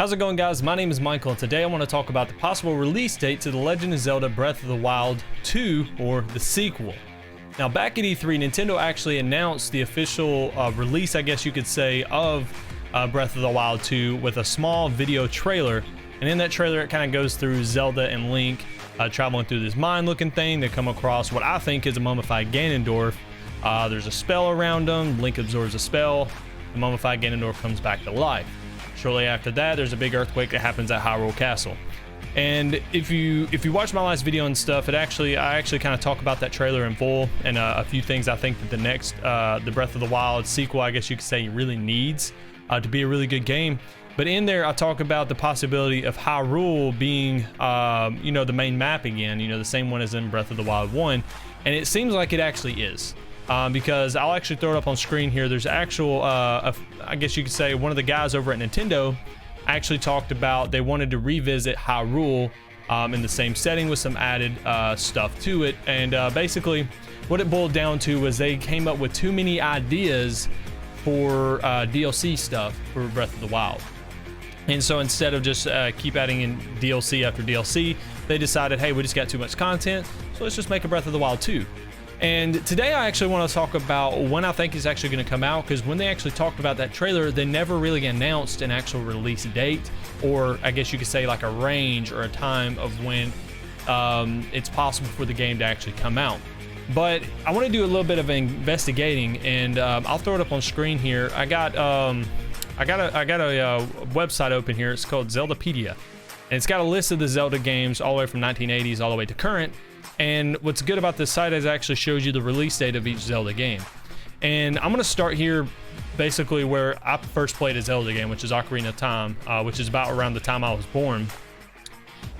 How's it going, guys? My name is Michael, and today I want to talk about the possible release date to The Legend of Zelda Breath of the Wild 2, or the sequel. Now, back at E3, Nintendo actually announced the official release, I guess you could say, of Breath of the Wild 2 with a small video trailer. And in that trailer, it kind of goes through Zelda and Link traveling through this mine-looking thing. They come across what I think is a mummified Ganondorf. There's a spell around them. Link absorbs a spell. The mummified Ganondorf comes back to life. Shortly after that, there's a big earthquake that happens at Hyrule Castle. And if you watch my last video and stuff, I actually kind of talk about that trailer in full and a few things I think that the next the Breath of the Wild sequel, I guess you could say, really needs to be a really good game. But in there, I talk about the possibility of Hyrule being, the main map again, the same one as in Breath of the Wild 1. And it seems like it actually is. Because I'll actually throw it up on screen here. There's actual, I guess you could say, one of the guys over at Nintendo actually talked about they wanted to revisit Hyrule in the same setting with some added stuff to it. And basically, what it boiled down to was they came up with too many ideas for DLC stuff for Breath of the Wild. And so instead of just keep adding in DLC after DLC, they decided, hey, we just got too much content, so let's just make a Breath of the Wild 2. And today I actually want to talk about when I think it's actually going to come out, because when they actually talked about that trailer, they never really announced an actual release date, or I guess you could say like a range or a time of when it's possible for the game to actually come out. But I want to do a little bit of investigating, and I'll throw it up on screen here. I got a website open here. It's called Zeldapedia, and it's got a list of the Zelda games all the way from 1980s all the way to current. And what's good about this site is it actually shows you the release date of each Zelda game. And I'm going to start here basically where I first played a Zelda game, which is Ocarina of Time, which is about around the time I was born.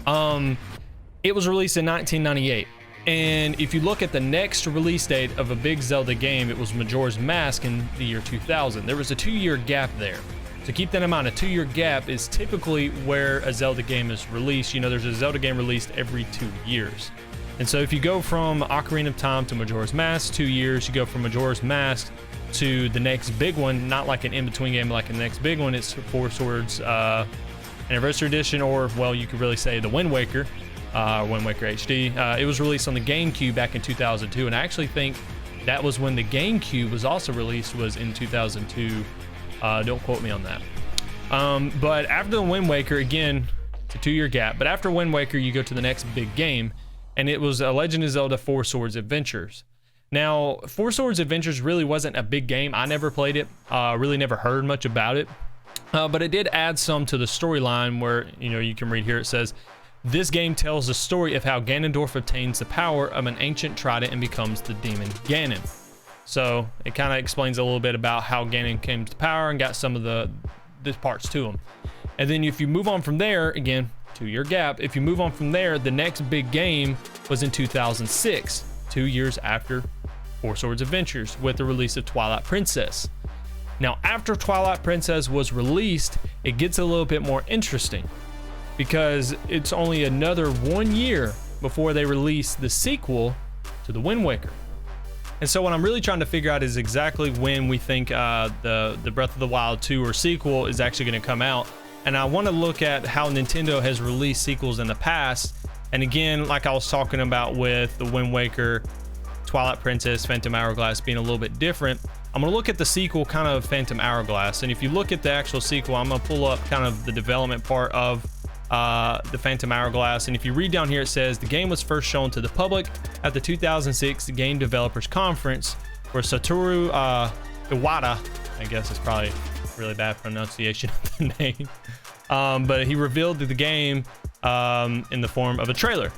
It was released in 1998. And if you look at the next release date of a big Zelda game, it was Majora's Mask in the year 2000. There was a 2-year gap there. So keep that in mind. A 2-year gap is typically where a Zelda game is released. There's a Zelda game released every 2 years. And so if you go from Ocarina of Time to Majora's Mask, 2 years, you go from Majora's Mask to the next big one, not like an in-between game, like the next big one, it's Four Swords Anniversary Edition, or, well, you could really say the Wind Waker, Wind Waker HD. It was released on the GameCube back in 2002, and I actually think that was when the GameCube was also released, was in 2002. Don't quote me on that. But after the Wind Waker, again, it's a 2-year gap, but after Wind Waker, you go to the next big game, and it was Legend of Zelda Four Swords Adventures. Now, Four Swords Adventures really wasn't a big game. I never played it, really never heard much about it, but it did add some to the storyline where, you can read here, it says, this game tells the story of how Ganondorf obtains the power of an ancient trident and becomes the demon Ganon. So it kind of explains a little bit about how Ganon came to power and got some of the parts to him. And then if you move on from there, again, 2-year gap. If you move on from there, the next big game was in 2006, 2 years after Four Swords Adventures, with the release of Twilight Princess. Now, after Twilight Princess was released, it gets a little bit more interesting, because it's only another 1 year before they release the sequel to the Wind Waker. And so what I'm really trying to figure out is exactly when we think the Breath of the Wild 2 or sequel is actually going to come out. And I want to look at how Nintendo has released sequels in the past. And again, like I was talking about with the Wind Waker, Twilight Princess, Phantom Hourglass being a little bit different, I'm going to look at the sequel kind of Phantom Hourglass. And if you look at the actual sequel, I'm going to pull up kind of the development part of the Phantom Hourglass. And if you read down here, it says the game was first shown to the public at the 2006 Game Developers Conference, where Satoru Iwata, I guess it's probably really bad pronunciation of the name, but he revealed the game in the form of a trailer.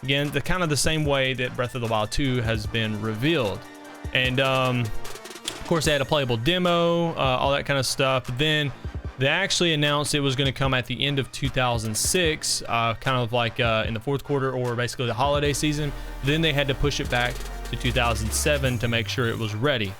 Again, the kind of the same way that Breath of the Wild 2 has been revealed. And of course, they had a playable demo, all that kind of stuff. But then they actually announced it was going to come at the end of 2006, kind of like in the fourth quarter, or basically the holiday season. Then they had to push it back to 2007 to make sure it was ready.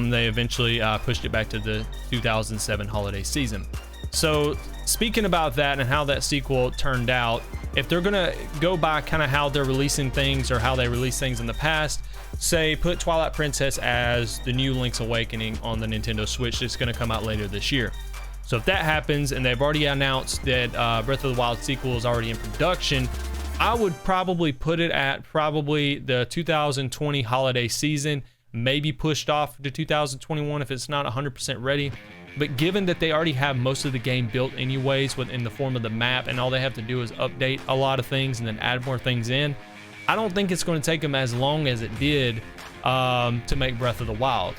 They eventually pushed it back to the 2007 holiday season. So speaking about that and how that sequel turned out, if they're gonna go by kind of how they're releasing things or how they release things in the past, say put Twilight Princess as the new Link's Awakening on the Nintendo Switch that's gonna come out later this year. So if that happens, and they've already announced that Breath of the Wild sequel is already in production, I would probably put it at probably the 2020 holiday season, maybe pushed off to 2021 if it's not 100% ready. But given that they already have most of the game built anyways within the form of the map, and all they have to do is update a lot of things and then add more things in, I don't think it's going to take them as long as it did to make Breath of the Wild.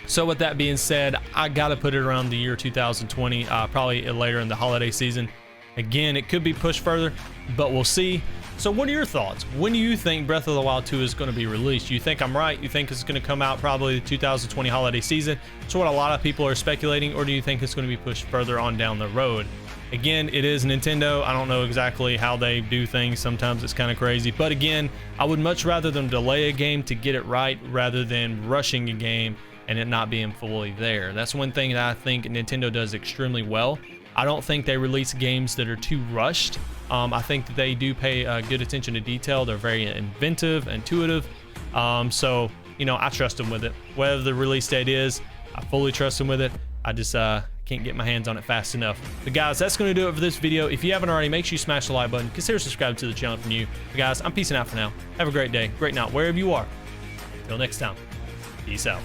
So with that being said, I gotta put it around the year 2020, probably later in the holiday season. Again, it could be pushed further, but we'll see. So what are your thoughts? When do you think Breath of the Wild 2 is going to be released? You think I'm right? You think it's going to come out probably the 2020 holiday season? That's what a lot of people are speculating, or do you think it's going to be pushed further on down the road? Again, it is Nintendo. I don't know exactly how they do things. Sometimes it's kind of crazy. But again, I would much rather them delay a game to get it right rather than rushing a game and it not being fully there. That's one thing that I think Nintendo does extremely well. I don't think they release games that are too rushed. I think that they do pay good attention to detail. They're very inventive, intuitive. So, you know, I trust them with it. Whatever the release date is, I fully trust them with it. I just can't get my hands on it fast enough. But guys, that's going to do it for this video. If you haven't already, make sure you smash the like button. Consider subscribing to the channel if you're new. But guys, I'm peacing out for now. Have a great day, great night, wherever you are. Until next time, peace out.